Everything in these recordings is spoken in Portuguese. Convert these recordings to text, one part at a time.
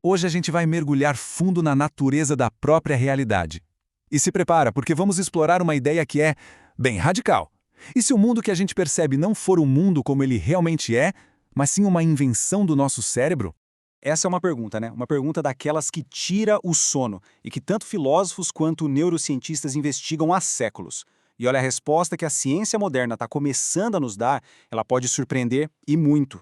Hoje a gente vai mergulhar fundo na natureza da própria realidade. E se prepara, porque vamos explorar uma ideia que é, bem, radical. E se o mundo que a gente percebe não for o mundo como ele realmente é, mas sim uma invenção do nosso cérebro? Essa é uma pergunta, né? Uma pergunta daquelas que tira o sono e que tanto filósofos quanto neurocientistas investigam há séculos. E olha, a resposta que a ciência moderna está começando a nos dar, ela pode surpreender e muito.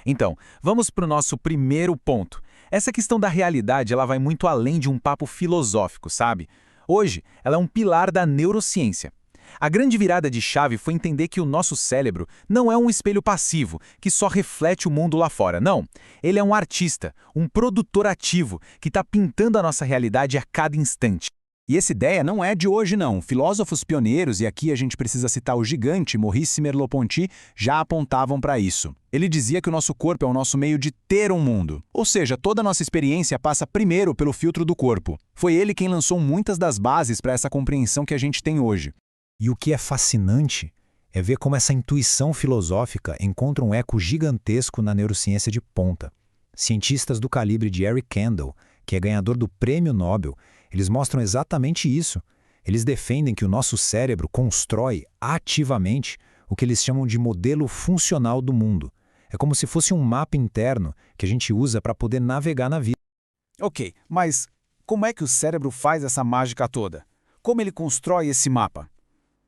Então, vamos para o nosso primeiro ponto. Essa questão da realidade ela vai muito além de um papo filosófico, sabe? Hoje, ela é um pilar da neurociência. A grande virada de chave foi entender que o nosso cérebro não é um espelho passivo, que só reflete o mundo lá fora. Não. Ele é um artista, um produtor ativo, que está pintando a nossa realidade a cada instante. E essa ideia não é de hoje, não. Filósofos pioneiros, e aqui a gente precisa citar o gigante Maurice Merleau-Ponty, já apontavam para isso. Ele dizia que o nosso corpo é o nosso meio de ter um mundo. Ou seja, toda a nossa experiência passa primeiro pelo filtro do corpo. Foi ele quem lançou muitas das bases para essa compreensão que a gente tem hoje. E o que é fascinante é ver como essa intuição filosófica encontra um eco gigantesco na neurociência de ponta. Cientistas do calibre de Eric Kandel, que é ganhador do Prêmio Nobel, eles mostram exatamente isso. Eles defendem que o nosso cérebro constrói ativamente o que eles chamam de modelo funcional do mundo. É como se fosse um mapa interno que a gente usa para poder navegar na vida. Ok, mas como é que o cérebro faz essa mágica toda? Como ele constrói esse mapa?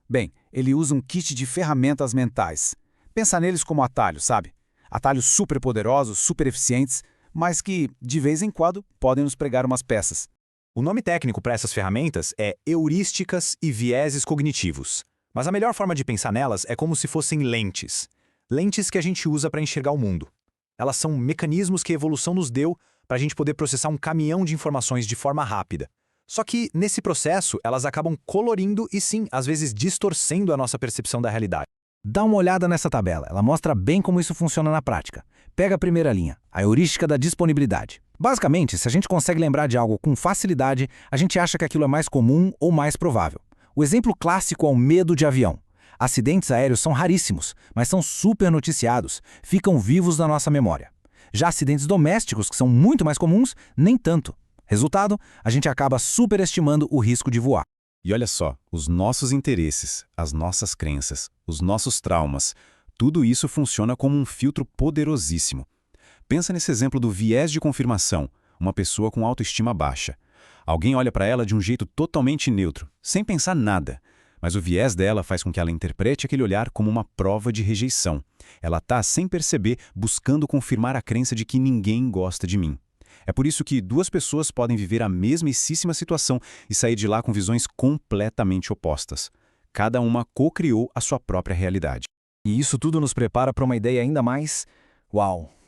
Bem, ele usa um kit de ferramentas mentais. Pensa neles como atalhos, sabe? Atalhos super poderosos, super eficientes, mas que, de vez em quando, podem nos pregar umas peças. O nome técnico para essas ferramentas é heurísticas e vieses cognitivos. Mas a melhor forma de pensar nelas é como se fossem lentes. Lentes que a gente usa para enxergar o mundo. Elas são mecanismos que a evolução nos deu para a gente poder processar um caminhão de informações de forma rápida. Só que, nesse processo, elas acabam colorindo e sim, às vezes distorcendo a nossa percepção da realidade. Dá uma olhada nessa tabela, ela mostra bem como isso funciona na prática. Pega a primeira linha, a heurística da disponibilidade. Basicamente, se a gente consegue lembrar de algo com facilidade, a gente acha que aquilo é mais comum ou mais provável. O exemplo clássico é o medo de avião. Acidentes aéreos são raríssimos, mas são super noticiados, ficam vivos na nossa memória. Já acidentes domésticos, que são muito mais comuns, nem tanto. Resultado, a gente acaba superestimando o risco de voar. E olha só, os nossos interesses, as nossas crenças, os nossos traumas, tudo isso funciona como um filtro poderosíssimo. Pensa nesse exemplo do viés de confirmação, uma pessoa com autoestima baixa. Alguém olha para ela de um jeito totalmente neutro, sem pensar nada, mas o viés dela faz com que ela interprete aquele olhar como uma prova de rejeição. Ela está, sem perceber, buscando confirmar a crença de que ninguém gosta de mim. É por isso que duas pessoas podem viver a mesmíssima situação e sair de lá com visões completamente opostas. Cada uma co-criou a sua própria realidade. E isso tudo nos prepara para uma ideia ainda mais,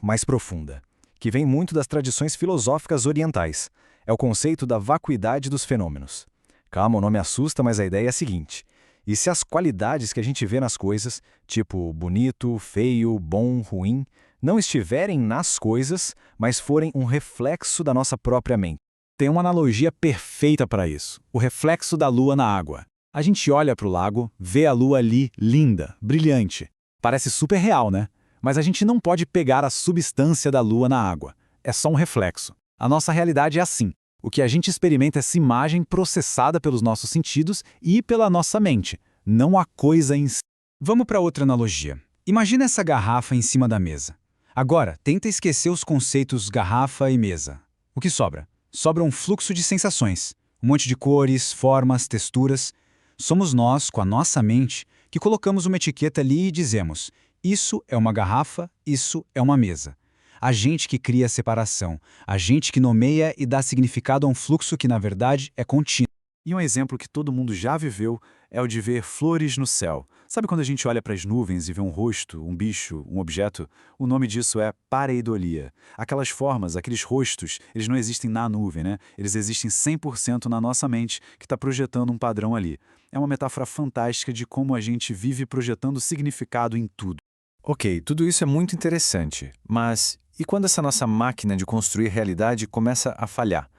mais profunda, que vem muito das tradições filosóficas orientais. É o conceito da vacuidade dos fenômenos. Calma, o nome assusta, mas a ideia é a seguinte. E se as qualidades que a gente vê nas coisas, tipo bonito, feio, bom, ruim, não estiverem nas coisas, mas forem um reflexo da nossa própria mente? Tem uma analogia perfeita para isso. O reflexo da lua na água. A gente olha para o lago, vê a lua ali, linda, brilhante. Parece super real, né? Mas a gente não pode pegar a substância da lua na água. É só um reflexo. A nossa realidade é assim. O que a gente experimenta é essa imagem processada pelos nossos sentidos e pela nossa mente, não a coisa em si. Vamos para outra analogia. Imagina essa garrafa em cima da mesa. Agora, tenta esquecer os conceitos garrafa e mesa. O que sobra? Sobra um fluxo de sensações. Um monte de cores, formas, texturas. Somos nós, com a nossa mente, que colocamos uma etiqueta ali e dizemos: isso é uma garrafa, isso é uma mesa. A gente que cria a separação, a gente que nomeia e dá significado a um fluxo que, na verdade, é contínuo. E um exemplo que todo mundo já viveu é o de ver flores no céu. Sabe quando a gente olha para as nuvens e vê um rosto, um bicho, um objeto? O nome disso é pareidolia. Aquelas formas, aqueles rostos, eles não existem na nuvem, né? Eles existem 100% na nossa mente, que está projetando um padrão ali. É uma metáfora fantástica de como a gente vive projetando significado em tudo. Ok, tudo isso é muito interessante, mas e quando essa nossa máquina de construir realidade começa a falhar?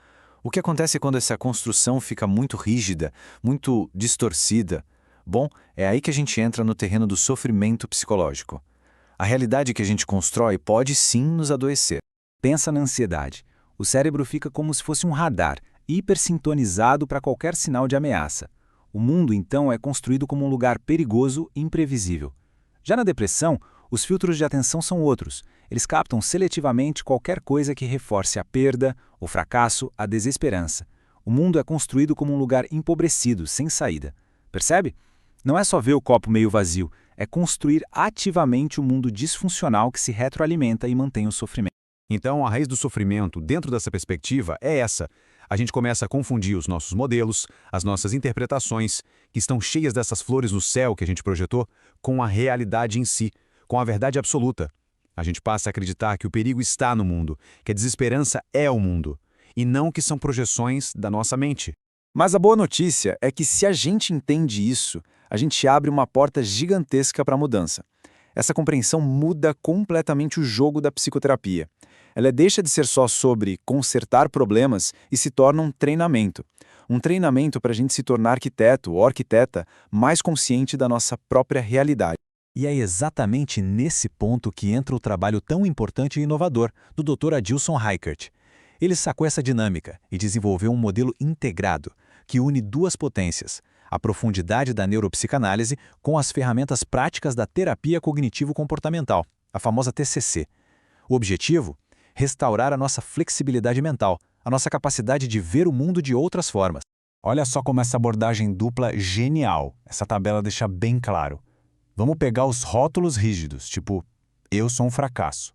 O que acontece quando essa construção fica muito rígida, muito distorcida? Bom, é aí que a gente entra no terreno do sofrimento psicológico. A realidade que a gente constrói pode sim nos adoecer. Pensa na ansiedade. O cérebro fica como se fosse um radar, hipersintonizado para qualquer sinal de ameaça. O mundo, então, é construído como um lugar perigoso e imprevisível. Já na depressão, os filtros de atenção são outros. Eles captam seletivamente qualquer coisa que reforce a perda, o fracasso, a desesperança. O mundo é construído como um lugar empobrecido, sem saída. Percebe? Não é só ver o copo meio vazio, é construir ativamente o mundo disfuncional que se retroalimenta e mantém o sofrimento. Então, a raiz do sofrimento, dentro dessa perspectiva, é essa. A gente começa a confundir os nossos modelos, as nossas interpretações, que estão cheias dessas flores no céu que a gente projetou, com a realidade em si, com a verdade absoluta. A gente passa a acreditar que o perigo está no mundo, que a desesperança é o mundo, e não que são projeções da nossa mente. Mas a boa notícia é que se a gente entende isso, a gente abre uma porta gigantesca para a mudança. Essa compreensão muda completamente o jogo da psicoterapia. Ela deixa de ser só sobre consertar problemas e se torna um treinamento. Um treinamento para a gente se tornar arquiteto ou arquiteta mais consciente da nossa própria realidade. E é exatamente nesse ponto que entra o trabalho tão importante e inovador do Dr. Adilson Reichert. Ele sacou essa dinâmica e desenvolveu um modelo integrado que une duas potências: a profundidade da neuropsicanálise com as ferramentas práticas da terapia cognitivo-comportamental, a famosa TCC. O objetivo? Restaurar a nossa flexibilidade mental, a nossa capacidade de ver o mundo de outras formas. Olha só como essa abordagem dupla genial. Essa tabela deixa bem claro. Vamos pegar os rótulos rígidos, tipo, eu sou um fracasso.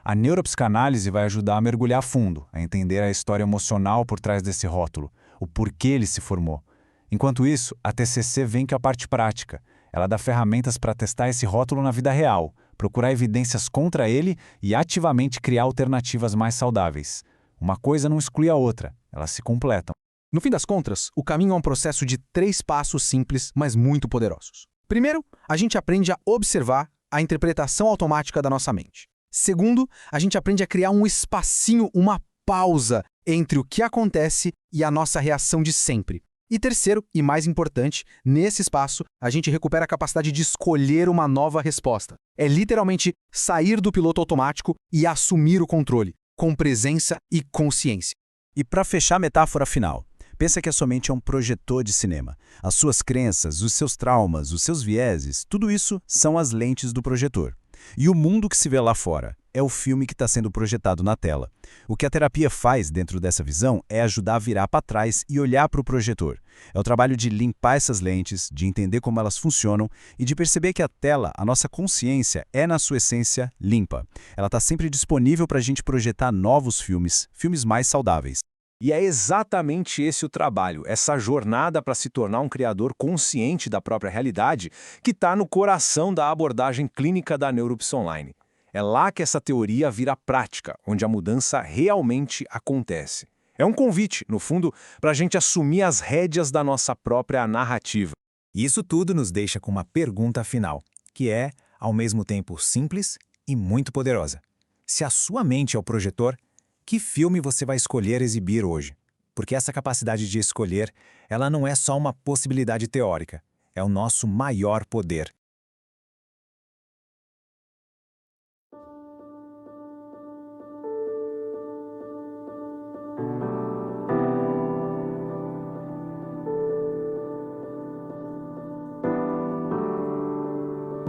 A neuropsicanálise vai ajudar a mergulhar a fundo, a entender a história emocional por trás desse rótulo, o porquê ele se formou. Enquanto isso, a TCC vem com a parte prática. Ela dá ferramentas para testar esse rótulo na vida real, procurar evidências contra ele e ativamente criar alternativas mais saudáveis. Uma coisa não exclui a outra, elas se completam. No fim das contas, o caminho é um processo de 3 passos simples, mas muito poderosos. Primeiro, a gente aprende a observar a interpretação automática da nossa mente. Segundo, a gente aprende a criar um espacinho, uma pausa entre o que acontece e a nossa reação de sempre. E terceiro, e mais importante, nesse espaço, a gente recupera a capacidade de escolher uma nova resposta. É literalmente sair do piloto automático e assumir o controle, com presença e consciência. E para fechar a metáfora final, pensa que a sua mente é um projetor de cinema. As suas crenças, os seus traumas, os seus vieses, tudo isso são as lentes do projetor. E o mundo que se vê lá fora é o filme que está sendo projetado na tela. O que a terapia faz dentro dessa visão é ajudar a virar para trás e olhar para o projetor. É o trabalho de limpar essas lentes, de entender como elas funcionam e de perceber que a tela, a nossa consciência, é na sua essência limpa. Ela está sempre disponível para a gente projetar novos filmes, filmes mais saudáveis. E é exatamente esse o trabalho, essa jornada para se tornar um criador consciente da própria realidade, que está no coração da abordagem clínica da Neurops Online. É lá que essa teoria vira prática, onde a mudança realmente acontece. É um convite, no fundo, para a gente assumir as rédeas da nossa própria narrativa. E isso tudo nos deixa com uma pergunta final, que é, ao mesmo tempo, simples e muito poderosa. Se a sua mente é o projetor, que filme você vai escolher exibir hoje? Porque essa capacidade de escolher, ela não é só uma possibilidade teórica, é o nosso maior poder.